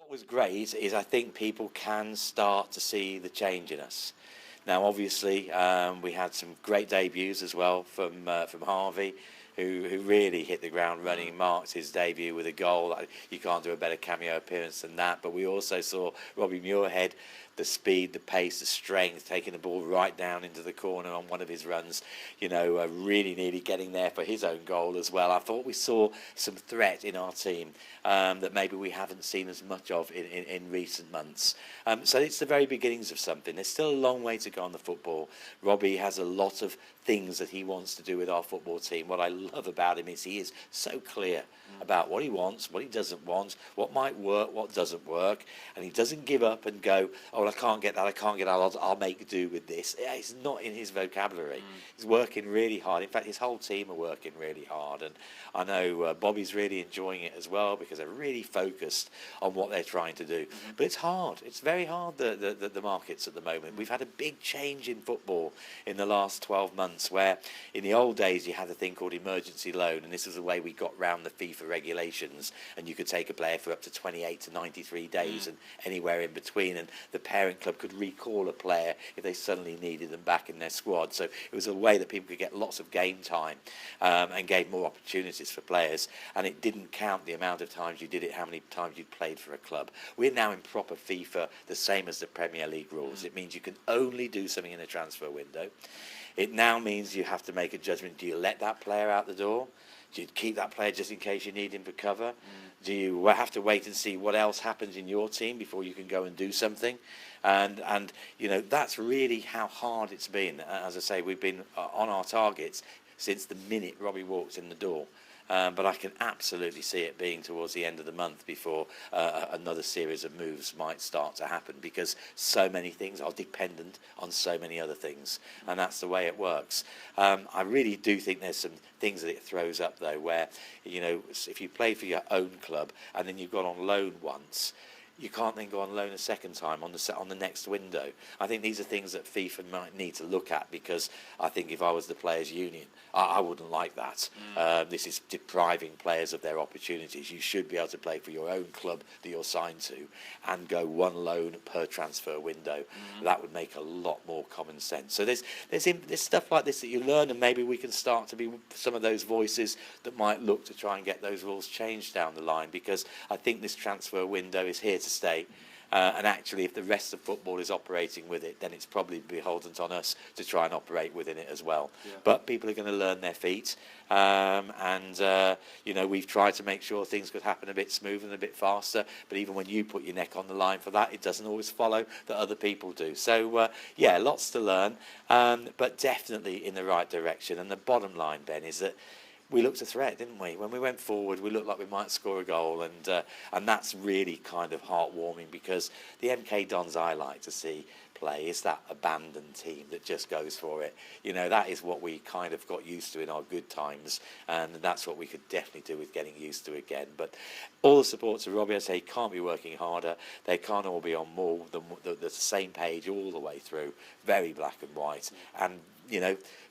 What was great is I think people can start to see the change in us. Now, obviously, we had some great debuts as well from Harvey, who really hit the ground running, marked his debut with a goal. You can't do a better cameo appearance than that. But we also saw Robbie Muirhead, the speed, the pace, the strength, taking the ball right down into the corner on one of his runs, really nearly getting there for his own goal as well. I thought we saw some threat in our team that maybe we haven't seen as much of in recent months. So it's the very beginnings of something. There's still a long way to go on the football. Robbie has a lot of things that he wants to do with our football team. What I love about him is he is so clear about what he wants, what he doesn't want, what might work, what doesn't work, and he doesn't give up and go, oh, well, I can't get that, I'll make do with this. It's not in his vocabulary. He's working really hard. In fact, his whole team are working really hard, and I know Bobby's really enjoying it as well because they're really focused on what they're trying to do. But it's hard. It's very hard, the markets at the moment. We've had a big change in football in the last 12 months, where in the old days you had a thing called emergency loan, and this is the way we got round the FIFA regulations, and you could take a player for up to 28 to 93 days and anywhere in between, and the parent club could recall a player if they suddenly needed them back in their squad. So it was a way that people could get lots of game time and gave more opportunities for players, and it didn't count the amount of times you did it, how many times you played for a club. We're now in proper FIFA, the same as the Premier League rules. It means you can only do something in a transfer window. It now means you have to make a judgment. Do you let that player out the door? Do you keep that player just in case you need him for cover? Do you have to wait and see what else happens in your team before you can go and do something? And that's really how hard it's been. As I say, we've been on our targets since the minute Robbie walked in the door. But I can absolutely see it being towards the end of the month before another series of moves might start to happen, because so many things are dependent on so many other things, and that's the way it works. I really do think there's some things that it throws up, though, where, if you play for your own club and then you've gone on loan once, you can't then go on loan a second time on the next window. I think these are things that FIFA might need to look at, because I think if I was the players' union, I wouldn't like that. This is depriving players of their opportunities. You should be able to play for your own club that you're signed to and go one loan per transfer window. That would make a lot more common sense. So there's stuff like this that you learn, and maybe we can start to be some of those voices that might look to try and get those rules changed down the line, because I think this transfer window is here to stay. And actually, if the rest of football is operating with it, then it's probably beholden on us to try and operate within it as well. Yeah. But people are going to learn their feet, we've tried to make sure things could happen a bit smoother and a bit faster. But even when you put your neck on the line for that, it doesn't always follow that other people do. So lots to learn, but definitely in the right direction. And the bottom line, Ben, is that we looked a threat, didn't we? When we went forward, we looked like we might score a goal, and that's really kind of heartwarming, because the MK Dons I like to see play is that abandoned team that just goes for it. That is what we kind of got used to in our good times, and that's what we could definitely do with getting used to again. But all the support to Robbie, I say, can't be working harder. They can't all be on more than the same page all the way through, very black and white, and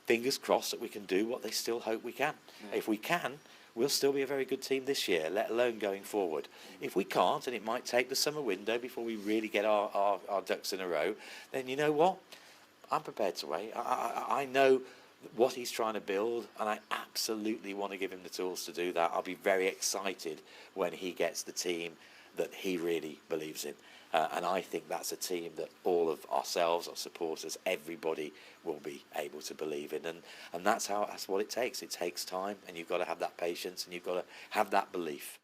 fingers crossed that we can do what they still hope we can. Yeah. If we can, we'll still be a very good team this year, let alone going forward. If we can't, and it might take the summer window before we really get our ducks in a row, then you know what? I'm prepared to wait. I know what he's trying to build, and I absolutely want to give him the tools to do that. I'll be very excited when he gets the team that he really believes in. And I think that's a team that all of ourselves, our supporters, everybody will be able to believe in. And that's what it takes. It takes time, and you've got to have that patience, and you've got to have that belief.